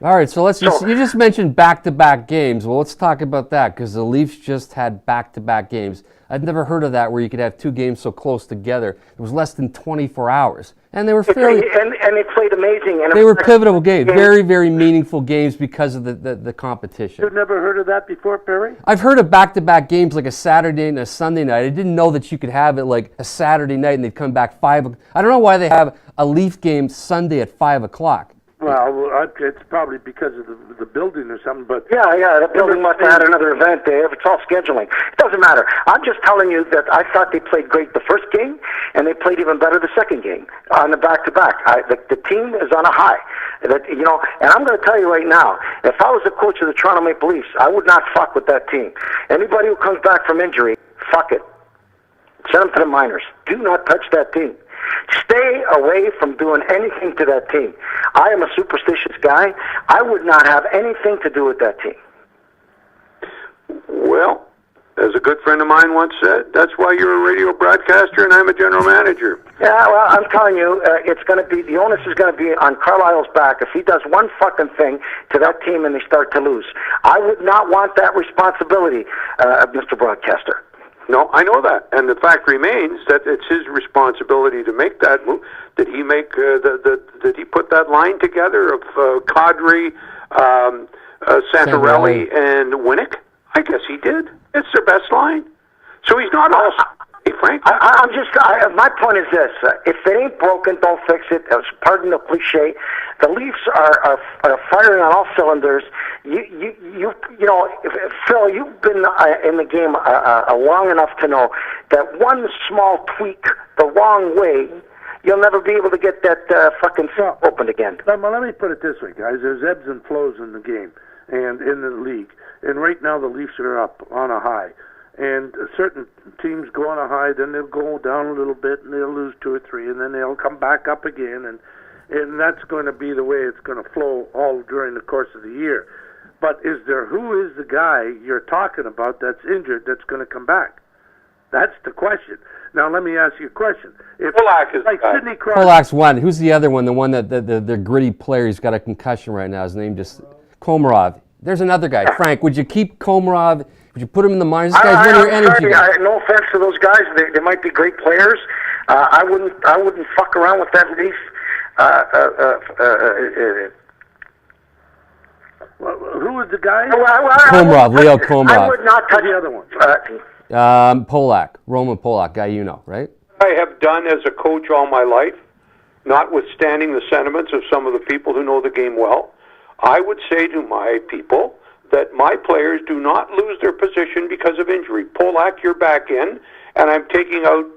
All right, so you just mentioned back-to-back games. Well, let's talk about that because the Leafs just had back-to-back games. I'd never heard of that where you could have two games so close together. It was less than 24 hours. And they were fairly... And they played amazing. And they were pivotal games, very, very meaningful games because of the competition. You've never heard of that before, Perry? I've heard of back-to-back games like a Saturday and a Sunday night. I didn't know that you could have it like a Saturday night and they'd come back 5. I don't know why they have a Leaf game Sunday at 5 o'clock. Well, it's probably because of the building or something, but... Yeah, the building must have had another event there. It's all scheduling. It doesn't matter. I'm just telling you that I thought they played great the first game, and they played even better the second game on the back-to-back. The team is on a high. And I'm going to tell you right now, if I was the coach of the Toronto Maple Leafs, I would not fuck with that team. Anybody who comes back from injury, fuck it. Send them to the minors. Do not touch that team. Stay away from doing anything to that team. I am a superstitious guy. I would not have anything to do with that team. Well, as a good friend of mine once said, that's why you're a radio broadcaster and I'm a general manager. Yeah, well, I'm telling you, it's going to be, the onus is going to be on Carlisle's back if he does one fucking thing to that team and they start to lose. I would not want that responsibility, Mr. Broadcaster. No, I know that, and the fact remains that it's his responsibility to make that move. Did he make did he put that line together of Kadri, Santorelli, and Winnick? I guess he did. It's their best line. So he's not all. Hey, Frank. My point is this: if it ain't broken, don't fix it. Pardon the cliche. The Leafs are firing on all cylinders. You know, Phil, you've been in the game long enough to know that one small tweak the wrong way, you'll never be able to get that fucking thing opened again. Well, let me put it this way, guys. There's ebbs and flows in the game and in the league. And right now the Leafs are up on a high. And certain teams go on a high, then they'll go down a little bit, and they'll lose 2 or 3, and then they'll come back up again. And that's going to be the way it's going to flow all during the course of the year. But who is the guy you're talking about that's injured that's going to come back? That's the question. Now, let me ask you a question. If Polak is like Sidney Crosby, Polak's one. Who's the other one? The one that the gritty player who's got a concussion right now. His name just Komarov. There's another guy. Frank, would you keep Komarov? Would you put him in the minors? This guy's one of your energy guys. No offense to those guys. They might be great players. I wouldn't fuck around with that Leaf. who was the guy? Komarov, Leo Komarov. I would not touch the other one. Polak, Roman Polak, guy you know, right? I have done as a coach all my life, notwithstanding the sentiments of some of the people who know the game well. I would say to my people that my players do not lose their position because of injury. Polak, you're back in, and I'm taking out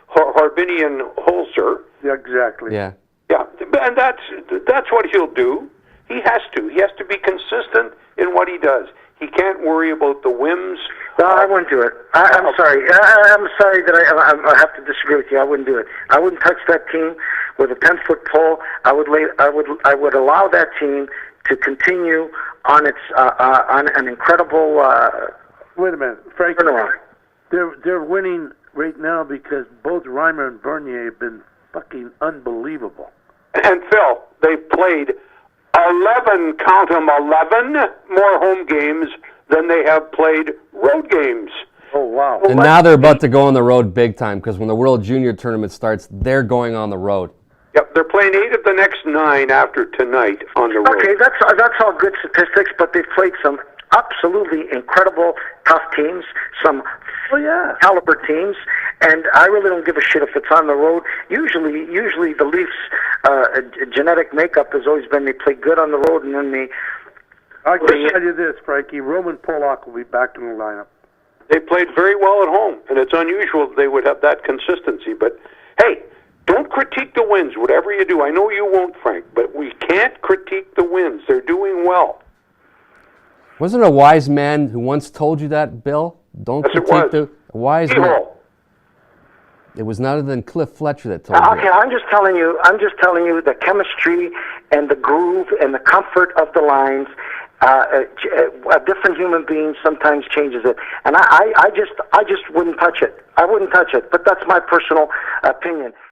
Harbinian Holzer. Yeah, exactly. Yeah. Yeah, and that's what he'll do. He has to. He has to be consistent in what he does. He can't worry about the whims. No, I wouldn't do it. I'm sorry. I'm sorry that I have to disagree with you. I wouldn't do it. I wouldn't touch that team with a 10-foot pole. I would allow that team to continue on its on an incredible. Wait a minute, Frank. Turnaround. They're winning right now because both Reimer and Bernier have been fucking unbelievable. And Phil, they've played 11, count them, 11 more home games than they have played road games. Oh, wow. And now they're about to go on the road big time because when the World Junior Tournament starts, they're going on the road. Yep, they're playing 8 of the next 9 after tonight on the road. Okay, that's all good statistics, but they've played some absolutely incredible, tough teams, some caliber teams, and I really don't give a shit if it's on the road. Usually the Leafs' genetic makeup has always been they play good on the road, and then I can tell you this, Frankie, Roman Polak will be back in the lineup. They played very well at home, and it's unusual that they would have that consistency. But, hey, don't critique the wins, whatever you do. I know you won't, Frank, but we can't critique the wins. They're doing well. Wasn't a wise man who once told you that, Bill? Don't critique the wise man. It was none other than Cliff Fletcher that told you. Okay, I'm just telling you the chemistry and the groove and the comfort of the lines. A different human being sometimes changes it, and I just wouldn't touch it. I wouldn't touch it, but that's my personal opinion.